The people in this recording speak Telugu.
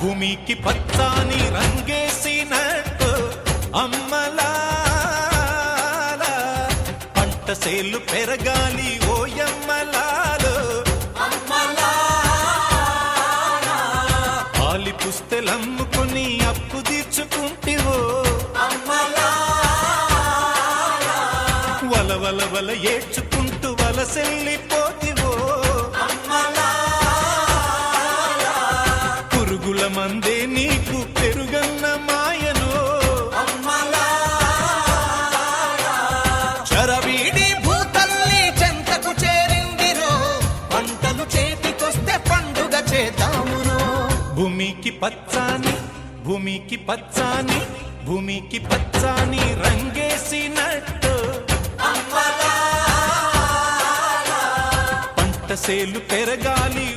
భూమికి పచ్చాని రంగేసినట్టు అమ్మలాల పంట సేలు పెరగాలి ఓయమ్మలాలు పాలి పుస్తెలమ్ముకుని అప్పు తీర్చుకుంటివో వల వల వల ఏడ్చుకుంటూ వలసెల్లిపోతివో పురుగుల మందే నీకు పెరుగన్న మాయను చరవీడి భూతల్లి చెంతకు చేరిందిరో పంటలు చేతికొస్తే పండుగ చేద్దామునో భూమికి పచ్చాని భూమికి పచ్చాని భూమికి పచ్చాని రంగేసినట్టు పంట సేలు పెరగాలి